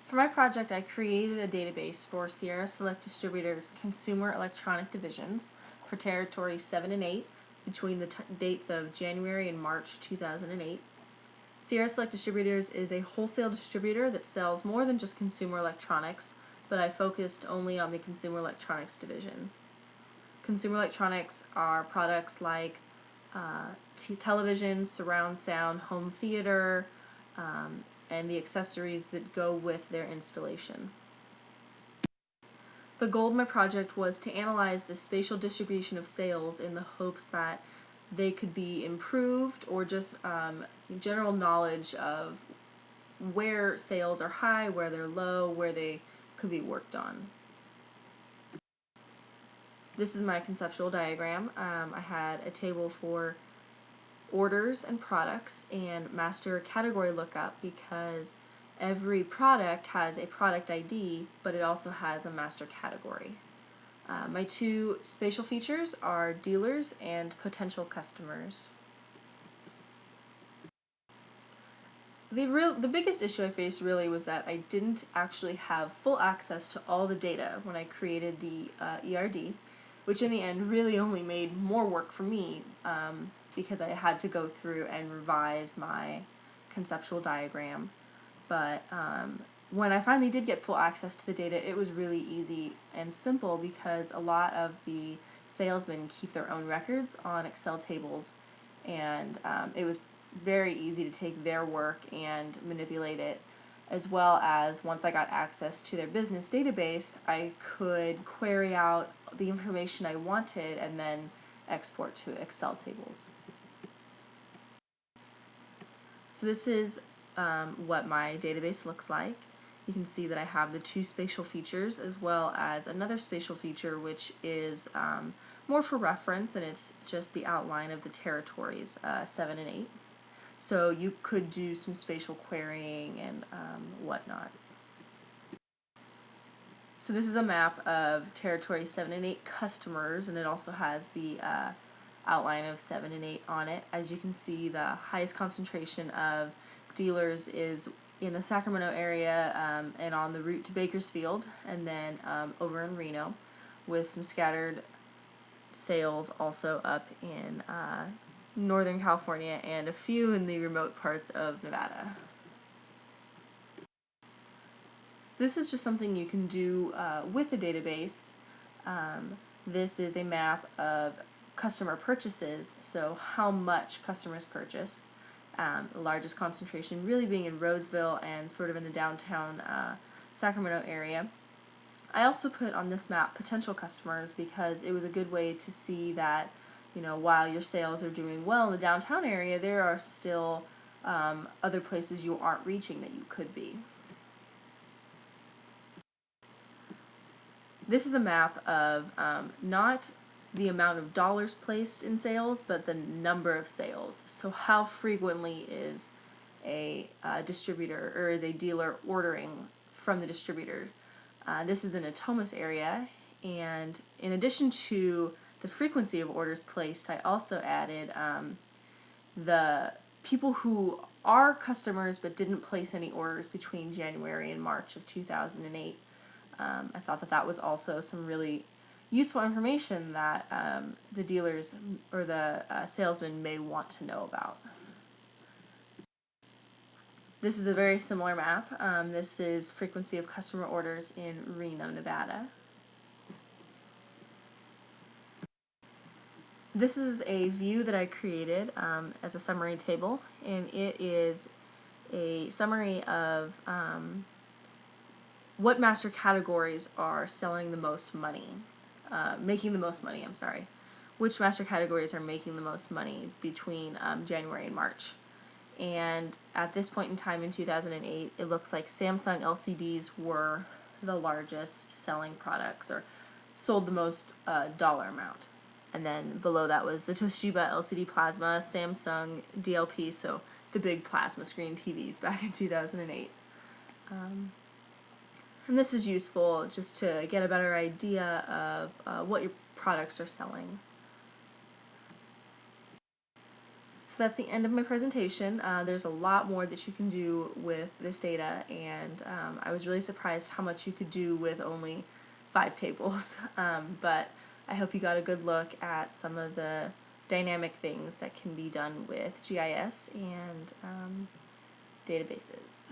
For my project, I created a database for Sierra Select Distributors' consumer electronic divisions for territories 7 and 8 between the dates of January and March 2008. Sierra Select Distributors is a wholesale distributor that sells more than just consumer electronics, but I focused only on the consumer electronics division. Consumer electronics are products like televisions, surround sound, home theater, and the accessories that go with their installation. The goal of my project was to analyze the spatial distribution of sales in the hopes that they could be improved, or just general knowledge of where sales are high, where they're low, where they could be worked on. This is my conceptual diagram. I had a table for orders and products and master category lookup, because every product has a product ID, but it also has a master category. My two spatial features are dealers and potential customers. The biggest issue I faced really was that I didn't actually have full access to all the data when I created the ERD, which in the end really only made more work for me because I had to go through and revise my conceptual diagram. But when I finally did get full access to the data, it was really easy and simple, because a lot of the salesmen keep their own records on Excel tables, and it was very easy to take their work and manipulate it, as well as once I got access to their business database, I could query out the information I wanted and then export to Excel tables. So this is what my database looks like. You can see that I have the two spatial features as well as another spatial feature, which is more for reference, and it's just the outline of the territories 7 and 8. So you could do some spatial querying and whatnot. So this is a map of territory 7 and 8 customers, and it also has the outline of 7 and 8 on it. As you can see, the highest concentration of dealers is in the Sacramento area and on the route to Bakersfield, and then over in Reno, with some scattered sales also up in Northern California and a few in the remote parts of Nevada. This is just something you can do with the database. This is a map of customer purchases, so how much customers purchased. The largest concentration really being in Roseville and sort of in the downtown Sacramento area. I also put on this map potential customers, because it was a good way to see that, you know, while your sales are doing well in the downtown area, there are still other places you aren't reaching that you could be. This is a map of not the amount of dollars placed in sales, but the number of sales. So how frequently is a distributor or is a dealer ordering from the distributor? This is the Natomas area, and in addition to the frequency of orders placed, I also added the people who are customers but didn't place any orders between January and March of 2008. I thought that was also some really useful information that the dealers or the salesmen may want to know about. This is a very similar map. This is frequency of customer orders in Reno, Nevada. This is a view that I created as a summary table, and it is a summary of what master categories are selling the most money, making the most money, which master categories are making the most money between January and March. And at this point in time in 2008, it looks like Samsung LCDs were the largest selling products, or sold the most dollar amount. And then below that was the Toshiba LCD Plasma, Samsung DLP, so the big plasma screen TVs back in 2008. And this is useful just to get a better idea of what your products are selling. that's the end of my presentation. There's a lot more that you can do with this data, and I was really surprised how much you could do with only 5 tables. But I hope you got a good look at some of the dynamic things that can be done with GIS and databases.